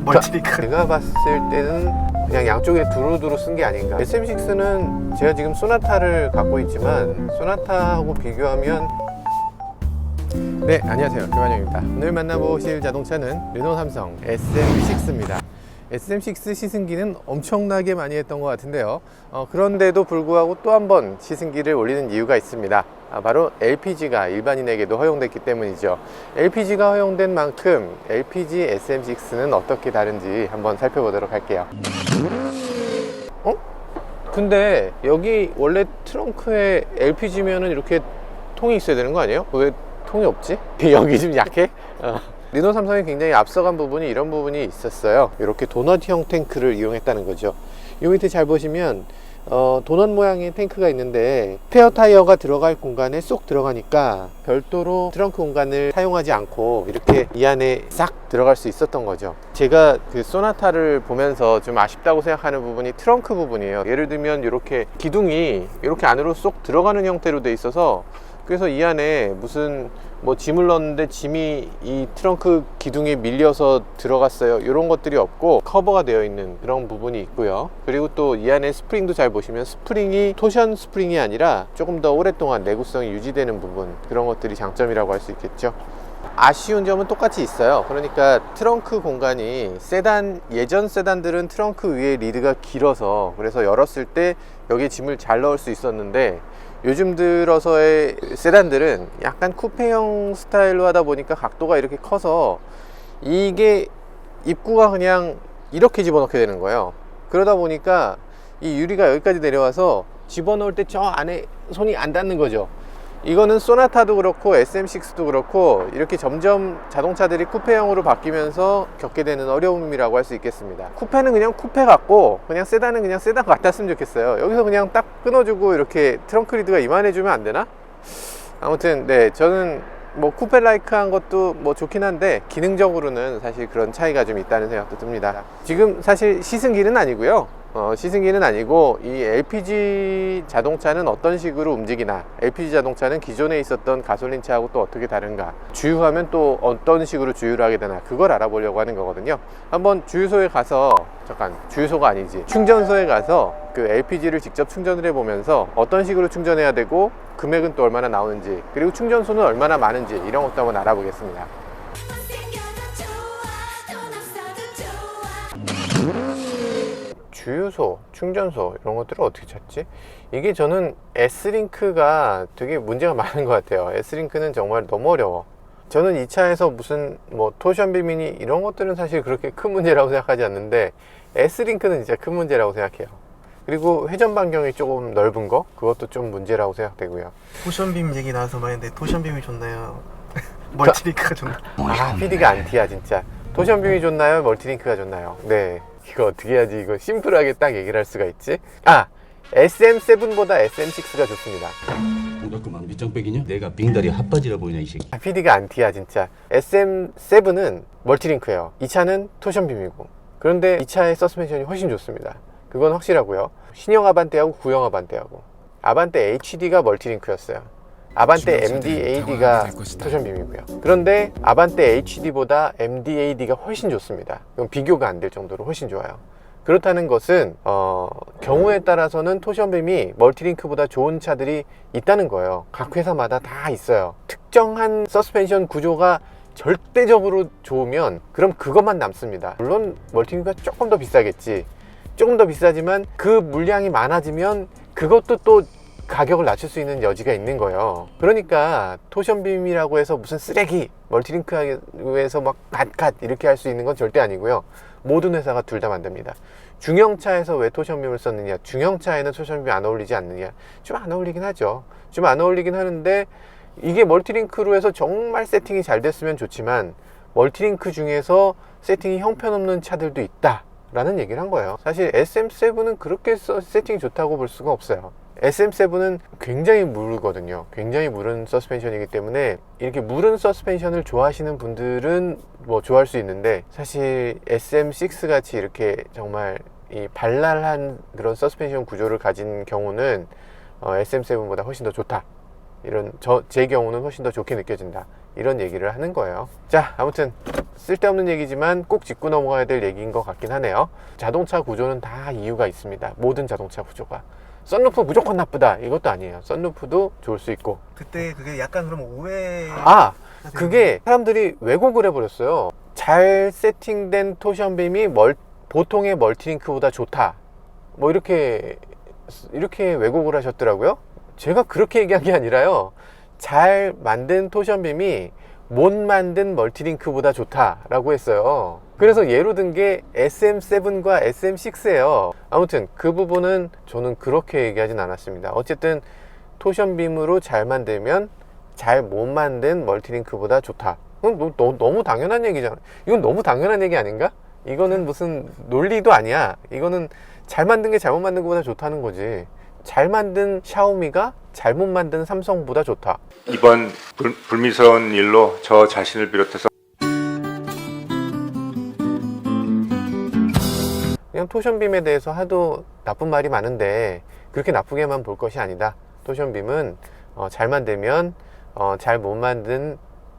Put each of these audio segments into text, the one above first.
멀티링크. 제가 봤을 때는 그냥 양쪽에 두루두루 쓴 게 아닌가. SM6는 제가 지금 소나타를 갖고 있지만 소나타하고 비교하면 네, 안녕하세요. 김환영입니다. 오늘 만나보실 자동차는 르노 삼성 SM6입니다. SM6 시승기는 엄청나게 많이 했던 것 같은데요. 그런데도 불구하고 또 한 번 시승기를 올리는 이유가 있습니다. 바로 LPG가 일반인에게도 허용됐기 때문이죠. LPG가 허용된 만큼 LPG SM6는 어떻게 다른지 한번 살펴보도록 할게요. 근데 여기 원래 트렁크에 LPG면은 이렇게 통이 있어야 되는 거 아니에요? 왜 통이 없지? 여기 좀 약해? 르노 삼성이 굉장히 앞서간 부분이 이런 부분이 있었어요. 이렇게 도넛형 탱크를 이용했다는 거죠. 이 밑에 잘 보시면 도넛 모양의 탱크가 있는데 스페어 타이어가 들어갈 공간에 쏙 들어가니까 별도로 트렁크 공간을 사용하지 않고 이렇게 이 안에 싹 들어갈 수 있었던 거죠. 제가 그 소나타를 보면서 좀 아쉽다고 생각하는 부분이 트렁크 부분이에요. 예를 들면 이렇게 기둥이 이렇게 안으로 쏙 들어가는 형태로 돼 있어서 그래서 이 안에 무슨 뭐 짐을 넣었는데 짐이 이 트렁크 기둥에 밀려서 들어갔어요, 이런 것들이 없고 커버가 되어 있는 그런 부분이 있고요. 그리고 또 이 안에 스프링도 잘 보시면 스프링이 토션 스프링이 아니라 조금 더 오랫동안 내구성이 유지되는 부분, 그런 것들이 장점이라고 할 수 있겠죠. 아쉬운 점은 똑같이 있어요. 그러니까 트렁크 공간이 예전 세단들은 트렁크 위에 리드가 길어서 그래서 열었을 때 여기에 짐을 잘 넣을 수 있었는데 요즘 들어서의 세단들은 약간 쿠페형 스타일로 하다 보니까 각도가 이렇게 커서 이게 입구가 그냥 이렇게 집어넣게 되는 거예요. 그러다 보니까 이 유리가 여기까지 내려와서 집어넣을 때 저 안에 손이 안 닿는 거죠. 이거는 소나타도 그렇고 SM6도 그렇고 이렇게 점점 자동차들이 쿠페형으로 바뀌면서 겪게 되는 어려움이라고 할 수 있겠습니다. 쿠페는 그냥 쿠페 같고 그냥 세단은 그냥 세단 같았으면 좋겠어요. 여기서 그냥 딱 끊어주고 이렇게 트렁크 리드가 이만해주면 안 되나? 아무튼 네, 저는 뭐 쿠페 라이크한 것도 뭐 좋긴 한데 기능적으로는 사실 그런 차이가 좀 있다는 생각도 듭니다. 지금 사실 시승기는 아니고요. 시승기는 아니고 이 LPG 자동차는 어떤 식으로 움직이나, LPG 자동차는 기존에 있었던 가솔린 차하고 또 어떻게 다른가, 주유하면 또 어떤 식으로 주유를 하게 되나, 그걸 알아보려고 하는 거거든요. 한번 주유소에 가서, 주유소가 아니지, 충전소에 가서 그 LPG를 직접 충전을 해보면서 어떤 식으로 충전해야 되고 금액은 또 얼마나 나오는지, 그리고 충전소는 얼마나 많은지, 이런 것도 한번 알아보겠습니다. 주유소, 충전소 이런 것들을 어떻게 찾지? 이게 저는 S링크가 되게 문제가 많은 것 같아요. S링크는 정말 너무 어려워. 저는 이 차에서 무슨 뭐 토션 비미니 이런 것들은 사실 그렇게 큰 문제라고 생각하지 않는데 S링크는 진짜 큰 문제라고 생각해요. 그리고 회전 반경이 조금 넓은 거, 그것도 좀 문제라고 생각되고요. 토션빔 얘기 나와서 말인데 토션빔이 좋나요? 멀티링크가 좋나요? PD가 안티야 진짜. 토션빔이 좋나요? 멀티링크가 좋나요? 네, 이거 어떻게 해야지 이거 심플하게 딱 얘기를 할 수가 있지? SM7보다 SM6가 좋습니다. 동작그만 밑장빼기냐? 내가 빙다리 핫바지라 보이냐 이 새끼. PD가 안티야 진짜. SM7은 멀티링크예요. 이 차는 토션빔이고. 그런데 이 차의 서스펜션이 훨씬 좋습니다. 그건 확실하고요. 신형 아반떼하고 구형 아반떼하고. 아반떼 HD가 멀티링크였어요. 아반떼 MD-AD가 토션빔이고요. 그런데 아반떼 HD보다 MD-AD가 훨씬 좋습니다. 이건 비교가 안 될 정도로 훨씬 좋아요. 그렇다는 것은 경우에 따라서는 토션빔이 멀티링크보다 좋은 차들이 있다는 거예요. 각 회사마다 다 있어요. 특정한 서스펜션 구조가 절대적으로 좋으면 그럼 그것만 남습니다. 물론 멀티링크가 조금 더 비싸겠지. 조금 더 비싸지만 그 물량이 많아지면 그것도 또 가격을 낮출 수 있는 여지가 있는 거예요. 그러니까 토션빔이라고 해서 무슨 쓰레기, 멀티링크에서 막 갓 이렇게 할 수 있는 건 절대 아니고요. 모든 회사가 둘 다 만듭니다. 중형차에서 왜 토션빔을 썼느냐, 중형차에는 토션빔이 안 어울리지 않느냐, 좀 안 어울리긴 하죠. 좀 안 어울리긴 하는데 이게 멀티링크로 해서 정말 세팅이 잘 됐으면 좋지만 멀티링크 중에서 세팅이 형편없는 차들도 있다 라는 얘기를 한 거예요. 사실 SM7은 그렇게 세팅이 좋다고 볼 수가 없어요. SM7은 굉장히 무르거든요. 굉장히 무른 서스펜션이기 때문에 이렇게 무른 서스펜션을 좋아하시는 분들은 뭐 좋아할 수 있는데 사실 SM6 같이 이렇게 정말 이 발랄한 그런 서스펜션 구조를 가진 경우는 SM7보다 훨씬 더 좋다, 이런 제 경우는 훨씬 더 좋게 느껴진다, 이런 얘기를 하는 거예요. 자, 아무튼 쓸데없는 얘기지만 꼭 짚고 넘어가야 될 얘기인 것 같긴 하네요. 자동차 구조는 다 이유가 있습니다. 모든 자동차 구조가. 썬루프 무조건 나쁘다 이것도 아니에요. 썬루프도 좋을 수 있고. 그때 그게 약간 그럼 오해. 그게 사람들이 왜곡을 해버렸어요. 잘 세팅된 토션빔이 보통의 멀티링크보다 좋다, 뭐 이렇게 왜곡을 하셨더라고요. 제가 그렇게 얘기한 게 아니라요, 잘 만든 토션빔이 못 만든 멀티링크보다 좋다라고 했어요. 그래서 예로 든 게 SM7과 SM6예요. 아무튼 그 부분은 저는 그렇게 얘기하진 않았습니다. 어쨌든 토션빔으로 잘 만들면 잘 못 만든 멀티링크보다 좋다. 너무 당연한 얘기잖아. 이건 너무 당연한 얘기 아닌가? 이거는 무슨 논리도 아니야. 이거는 잘 만든 게 잘못 만든 것보다 좋다는 거지. 잘 만든 샤오미가 잘못 만든 삼성보다 좋다. 이번 불미스러운 일로 저 자신을 비롯해서 그냥 토션빔에 대해서 하도 나쁜 말이 많은데 그렇게 나쁘게만 볼 것이 아니다. 토션빔은 잘 만들면 잘 못 만든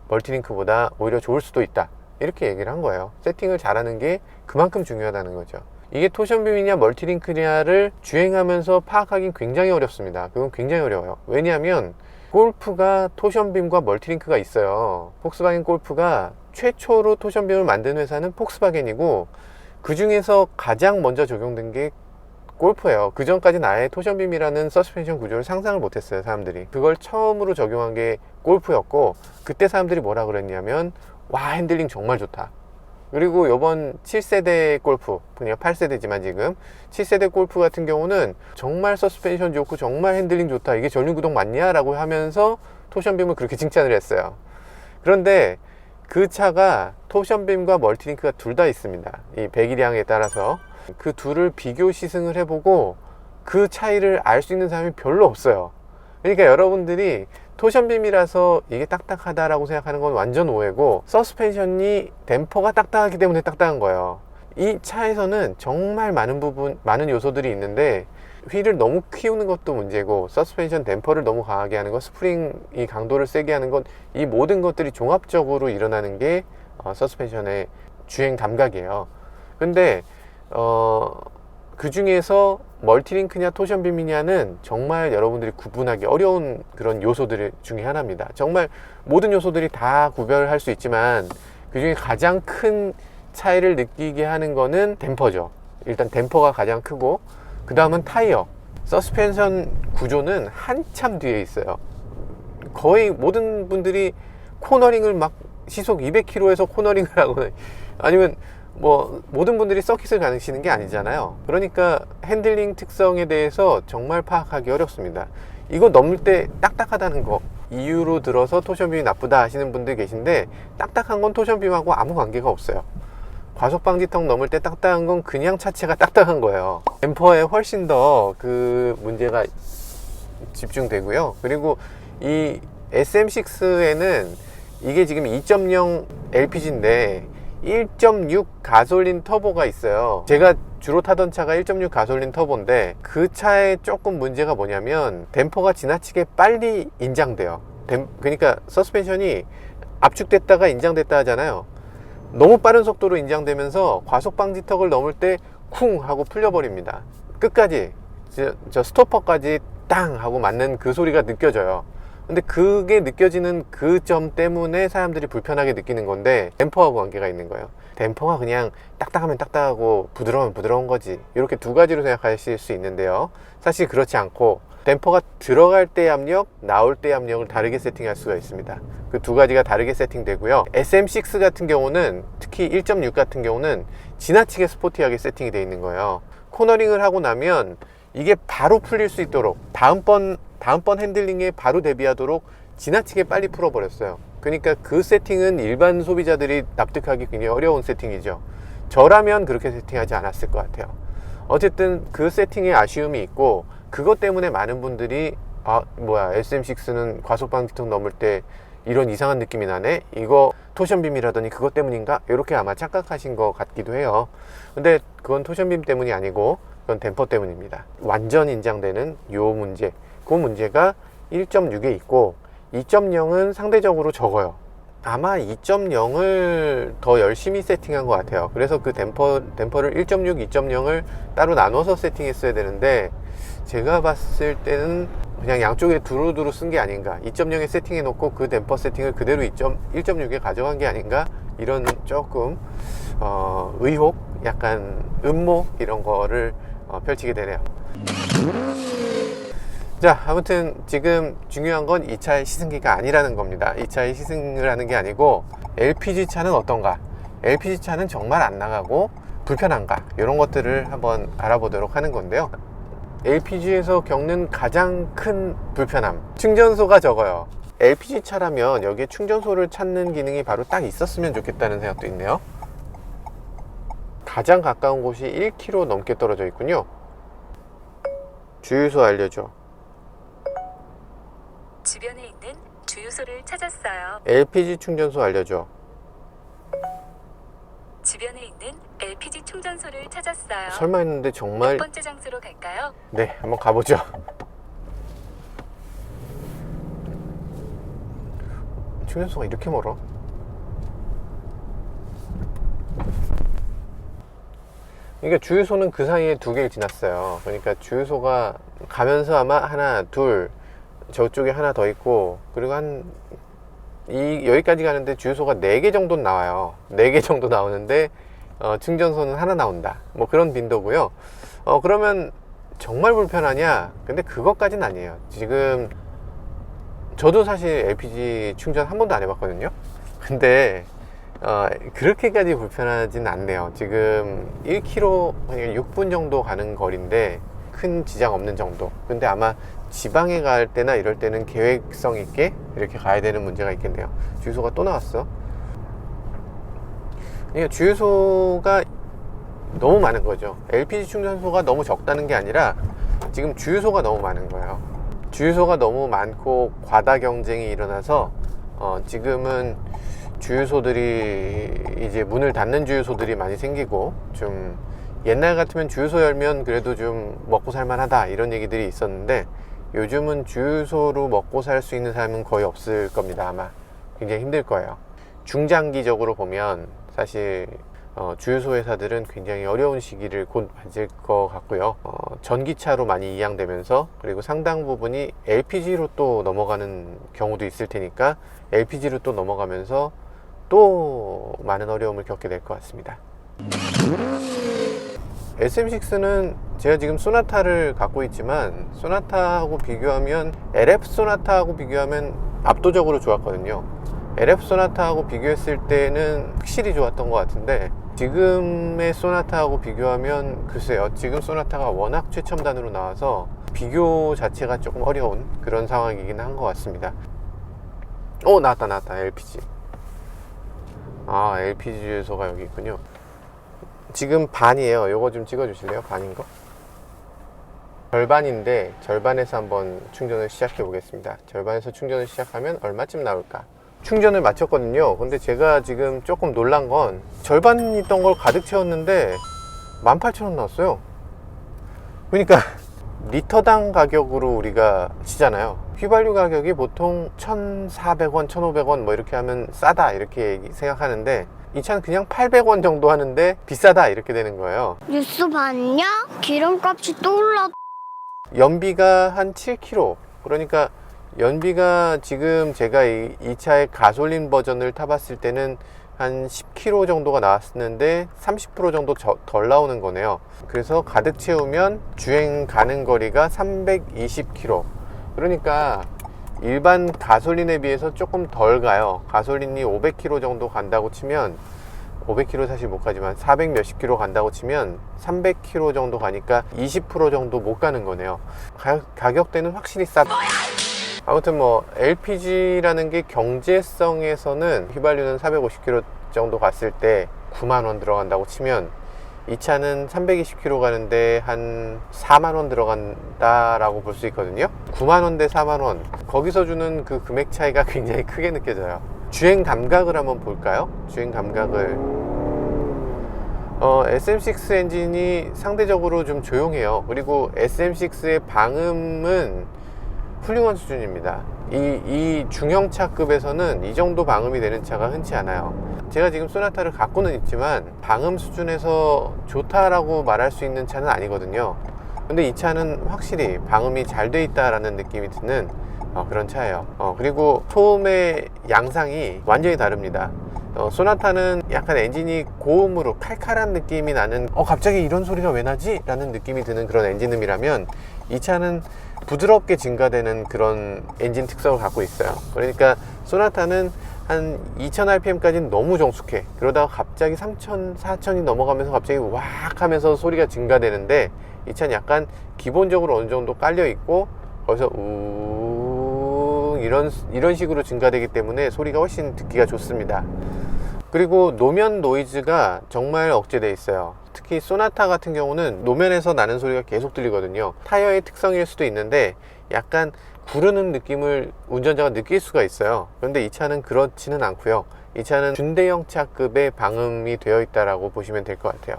멀티링크보다 오히려 좋을 수도 있다, 이렇게 얘기를 한 거예요. 세팅을 잘하는 게 그만큼 중요하다는 거죠. 이게 토션빔이냐 멀티링크냐를 주행하면서 파악하기는 굉장히 어렵습니다. 그건 굉장히 어려워요. 왜냐하면 골프가 토션빔과 멀티링크가 있어요. 폭스바겐 골프가 최초로 토션빔을 만든 회사는 폭스바겐이고, 그 중에서 가장 먼저 적용된 게 골프예요. 그 전까지는 아예 토션빔이라는 서스펜션 구조를 상상을 못했어요. 사람들이 그걸 처음으로 적용한 게 골프였고, 그때 사람들이 뭐라 그랬냐면 와, 핸들링 정말 좋다. 그리고 이번 7세대 골프, 그냥 8세대지만 지금 7세대 골프 같은 경우는 정말 서스펜션 좋고 정말 핸들링 좋다, 이게 전륜구동 맞냐? 라고 하면서 토션빔을 그렇게 칭찬을 했어요. 그런데 그 차가 토션빔과 멀티링크가 둘 다 있습니다. 이 배기량에 따라서 그 둘을 비교 시승을 해보고 그 차이를 알 수 있는 사람이 별로 없어요. 그러니까 여러분들이 토션빔이라서 이게 딱딱하다라고 생각하는 건 완전 오해고, 서스펜션이 댐퍼가 딱딱하기 때문에 딱딱한 거예요. 이 차에서는 정말 많은 요소들이 있는데, 휠을 너무 키우는 것도 문제고, 서스펜션 댐퍼를 너무 강하게 하는 것, 스프링 이 강도를 세게 하는 것, 이 모든 것들이 종합적으로 일어나는 게 서스펜션의 주행 감각이에요. 근데 그 중에서 멀티링크냐 토션빔이냐는 정말 여러분들이 구분하기 어려운 그런 요소들 중에 하나입니다. 정말 모든 요소들이 다 구별할 수 있지만 그 중에 가장 큰 차이를 느끼게 하는 거는 댐퍼죠. 일단 댐퍼가 가장 크고, 그 다음은 타이어. 서스펜션 구조는 한참 뒤에 있어요. 거의 모든 분들이 코너링을 막 시속 200km에서 코너링을 하거나, 아니면 뭐 모든 분들이 서킷을 가시는 게 아니잖아요. 그러니까 핸들링 특성에 대해서 정말 파악하기 어렵습니다. 이거 넘을 때 딱딱하다는 거 이유로 들어서 토션빔이 나쁘다 하시는 분들 계신데, 딱딱한 건 토션빔하고 아무 관계가 없어요. 과속방지턱 넘을 때 딱딱한 건 그냥 차체가 딱딱한 거예요. 댐퍼에 훨씬 더 그 문제가 집중되고요. 그리고 이 SM6에는 이게 지금 2.0 LPG인데 1.6 가솔린 터보가 있어요. 제가 주로 타던 차가 1.6 가솔린 터보인데, 그 차에 조금 문제가 뭐냐면 댐퍼가 지나치게 빨리 인장돼요. 그러니까 서스펜션이 압축됐다가 인장됐다 하잖아요. 너무 빠른 속도로 인장되면서 과속방지턱을 넘을 때 쿵 하고 풀려버립니다. 끝까지 저 스토퍼까지 땅 하고 맞는 그 소리가 느껴져요. 근데 그게 느껴지는 그 점 때문에 사람들이 불편하게 느끼는 건데, 댐퍼하고 관계가 있는 거예요. 댐퍼가 그냥 딱딱하면 딱딱하고 부드러우면 부드러운 거지, 이렇게 두 가지로 생각하실 수 있는데요, 사실 그렇지 않고 댐퍼가 들어갈 때 압력, 나올 때 압력을 다르게 세팅할 수가 있습니다. 그 두 가지가 다르게 세팅되고요. SM6 같은 경우는, 특히 1.6 같은 경우는 지나치게 스포티하게 세팅이 되어 있는 거예요. 코너링을 하고 나면 이게 바로 풀릴 수 있도록, 다음번 핸들링에 바로 대비하도록 지나치게 빨리 풀어버렸어요. 그러니까 그 세팅은 일반 소비자들이 납득하기 굉장히 어려운 세팅이죠. 저라면 그렇게 세팅하지 않았을 것 같아요. 어쨌든 그 세팅에 아쉬움이 있고, 그것 때문에 많은 분들이 SM6는 과속방지턱 넘을 때 이런 이상한 느낌이 나네, 이거 토션빔이라더니 그것 때문인가, 이렇게 아마 착각하신 것 같기도 해요. 근데 그건 토션빔 때문이 아니고 그건 댐퍼 때문입니다. 완전 인장되는 요 문제, 그 문제가 1.6에 있고 2.0은 상대적으로 적어요. 아마 2.0을 더 열심히 세팅한 것 같아요. 그래서 그 댐퍼를 1.6, 2.0을 따로 나눠서 세팅했어야 되는데 제가 봤을 때는 그냥 양쪽에 두루두루 쓴 게 아닌가, 2.0에 세팅해 놓고 그 댐퍼 세팅을 그대로 1.6에 가져간 게 아닌가, 이런 조금 의혹, 약간 음모 이런 거를 펼치게 되네요. 자, 아무튼 지금 중요한 건 이 차의 시승기가 아니라는 겁니다. 이 차의 시승을 하는 게 아니고 LPG 차는 어떤가, LPG 차는 정말 안 나가고 불편한가, 이런 것들을 한번 알아보도록 하는 건데요. LPG에서 겪는 가장 큰 불편함, 충전소가 적어요. LPG 차라면 여기에 충전소를 찾는 기능이 바로 딱 있었으면 좋겠다는 생각도 있네요. 가장 가까운 곳이 1km 넘게 떨어져 있군요. 주유소 알려줘. 주변에 있는 주유소를 찾았어요. LPG 충전소 알려줘. 주변에 있는 LPG 충전소를 찾았어요. 설마 했는데 정말. 첫 번째 장소로 갈까요? 네, 한번 가보죠. 충전소가 이렇게 멀어? 그러니까 주유소는 그 사이에 2개를 지났어요. 그러니까 주유소가 가면서 아마 하나, 둘, 저쪽에 하나 더 있고, 그리고 여기까지 가는데 주유소가 4개 정도 나와요. 4개 정도 나오는데 충전소는 하나 나온다, 뭐 그런 빈도고요. 그러면 정말 불편하냐? 근데 그것까지는 아니에요. 지금 저도 사실 LPG 충전 한 번도 안 해봤거든요. 근데 그렇게까지 불편하진 않네요. 지금 1km 6분 정도 가는 거리인데 큰 지장 없는 정도. 근데 아마 지방에 갈 때나 이럴 때는 계획성 있게 이렇게 가야 되는 문제가 있겠네요. 주유소가 또 나왔어. 그러니까 주유소가 너무 많은 거죠. LPG 충전소가 너무 적다는 게 아니라 지금 주유소가 너무 많은 거예요. 주유소가 너무 많고 과다 경쟁이 일어나서 지금은 주유소들이 이제 문을 닫는 주유소들이 많이 생기고, 좀 옛날 같으면 주유소 열면 그래도 좀 먹고 살만하다 이런 얘기들이 있었는데 요즘은 주유소로 먹고 살 수 있는 사람은 거의 없을 겁니다. 아마 굉장히 힘들 거예요. 중장기적으로 보면 사실 주유소 회사들은 굉장히 어려운 시기를 곧 맞을 것 같고요. 전기차로 많이 이양되면서, 그리고 상당 부분이 LPG로 또 넘어가는 경우도 있을 테니까 LPG로 또 넘어가면서 또 많은 어려움을 겪게 될 것 같습니다. SM6는 제가 지금 소나타를 갖고 있지만 소나타하고 비교하면, LF 소나타하고 비교하면 압도적으로 좋았거든요. LF 소나타하고 비교했을 때는 확실히 좋았던 것 같은데 지금의 소나타하고 비교하면 글쎄요, 지금 소나타가 워낙 최첨단으로 나와서 비교 자체가 조금 어려운 그런 상황이긴 한 것 같습니다. 나왔다 LPG. LPG 주유소가 여기 있군요. 지금 반이에요. 요거 좀 찍어 주실래요? 반인 거? 절반인데 절반에서 한번 충전을 시작해 보겠습니다. 절반에서 충전을 시작하면 얼마쯤 나올까? 충전을 마쳤거든요. 근데 제가 지금 조금 놀란 건 절반 있던 걸 가득 채웠는데 18,000원 나왔어요. 그러니까 리터당 가격으로 우리가 치잖아요. 휘발유 가격이 보통 1,400원, 1,500원 뭐 이렇게 하면 싸다 이렇게 생각하는데 이 차는 그냥 800원 정도 하는데 비싸다 이렇게 되는 거예요. 뉴스 봤냐? 기름값이 또 올라. 연비가 한 7km. 그러니까 연비가 지금 제가 이 차의 가솔린 버전을 타봤을 때는 한 10km 정도가 나왔었는데 30% 정도 덜 나오는 거네요. 그래서 가득 채우면 주행 가는 거리가 320km. 그러니까 일반 가솔린에 비해서 조금 덜 가요. 가솔린이 500km 정도 간다고 치면, 500km 사실 못 가지만 400 몇십 킬로 간다고 치면 300km 정도 가니까 20% 정도 못 가는 거네요. 가격대는 확실히 싸다. 아무튼 뭐 LPG라는 게 경제성에서는 휘발유는 450km 정도 갔을 때 9만원 들어간다고 치면 이 차는 320km 가는데 한 4만원 들어간다라고 볼 수 있거든요. 9만원 대 4만원, 거기서 주는 그 금액 차이가 굉장히 크게 느껴져요. 주행 감각을 한번 볼까요? 주행 감각을 SM6 엔진이 상대적으로 좀 조용해요. 그리고 SM6의 방음은 훌륭한 수준입니다. 이 중형차급에서는 이 정도 방음이 되는 차가 흔치 않아요. 제가 지금 소나타를 갖고는 있지만 방음 수준에서 좋다라고 말할 수 있는 차는 아니거든요. 근데 이 차는 확실히 방음이 잘 돼 있다라는 느낌이 드는 그런 차예요. 그리고 소음의 양상이 완전히 다릅니다. 소나타는 약간 엔진이 고음으로 칼칼한 느낌이 나는 갑자기 이런 소리가 왜 나지? 라는 느낌이 드는 그런 엔진음이라면 이 차는 부드럽게 증가되는 그런 엔진 특성을 갖고 있어요. 그러니까 소나타는 한 2000rpm까지는 너무 정숙해. 그러다가 갑자기 3000, 4000이 넘어가면서 갑자기 왁 하면서 소리가 증가되는데 이 차는 약간 기본적으로 어느 정도 깔려 있고 거기서 우 이런 식으로 증가되기 때문에 소리가 훨씬 듣기가 좋습니다. 그리고 노면 노이즈가 정말 억제되어 있어요. 특히 소나타 같은 경우는 노면에서 나는 소리가 계속 들리거든요. 타이어의 특성일 수도 있는데 약간 구르는 느낌을 운전자가 느낄 수가 있어요. 그런데 이 차는 그렇지는 않고요. 이 차는 준대형차급의 방음이 되어 있다고 보시면 될 것 같아요.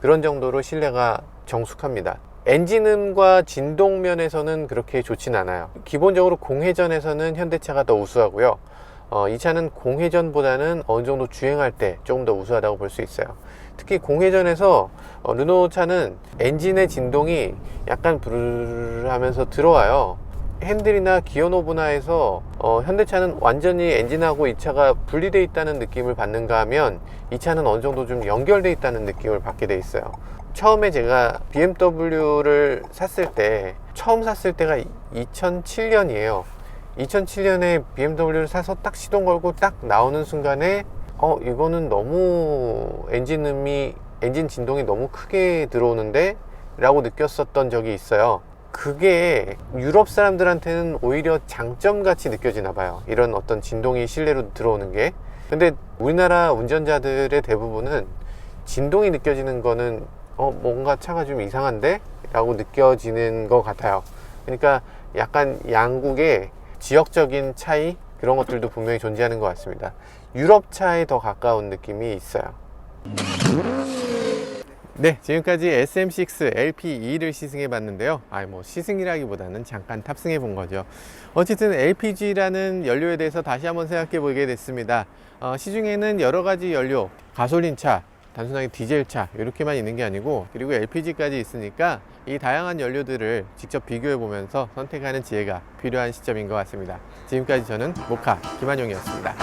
그런 정도로 실내가 정숙합니다. 엔진음과 진동면에서는 그렇게 좋진 않아요. 기본적으로 공회전에서는 현대차가 더 우수하고요. 이 차는 공회전보다는 어느 정도 주행할 때 조금 더 우수하다고 볼 수 있어요. 특히 공회전에서 르노 차는 엔진의 진동이 약간 부르르 하면서 들어와요. 핸들이나 기어 노브나에서 현대차는 완전히 엔진하고 이 차가 분리되어 있다는 느낌을 받는가 하면 이 차는 어느 정도 좀 연결되어 있다는 느낌을 받게 돼 있어요. 처음에 제가 BMW를 처음 샀을 때가 2007년이에요 2007년에 BMW를 사서 딱 시동 걸고 딱 나오는 순간에 이거는 너무 엔진 진동이 너무 크게 들어오는데 라고 느꼈었던 적이 있어요. 그게 유럽 사람들한테는 오히려 장점 같이 느껴지나 봐요. 이런 어떤 진동이 실내로 들어오는 게. 근데 우리나라 운전자들의 대부분은 진동이 느껴지는 거는 뭔가 차가 좀 이상한데? 라고 느껴지는 것 같아요. 그러니까 약간 양국의 지역적인 차이 그런 것들도 분명히 존재하는 것 같습니다. 유럽 차에 더 가까운 느낌이 있어요. 네, 지금까지 SM6 LP2를 시승해 봤는데요. 시승이라기보다는 잠깐 탑승해 본 거죠. 어쨌든 LPG라는 연료에 대해서 다시 한번 생각해 보게 됐습니다. 시중에는 여러 가지 연료, 가솔린차, 단순하게 디젤차 이렇게만 있는 게 아니고 그리고 LPG까지 있으니까 이 다양한 연료들을 직접 비교해 보면서 선택하는 지혜가 필요한 시점인 것 같습니다. 지금까지 저는 모카 김한용이었습니다.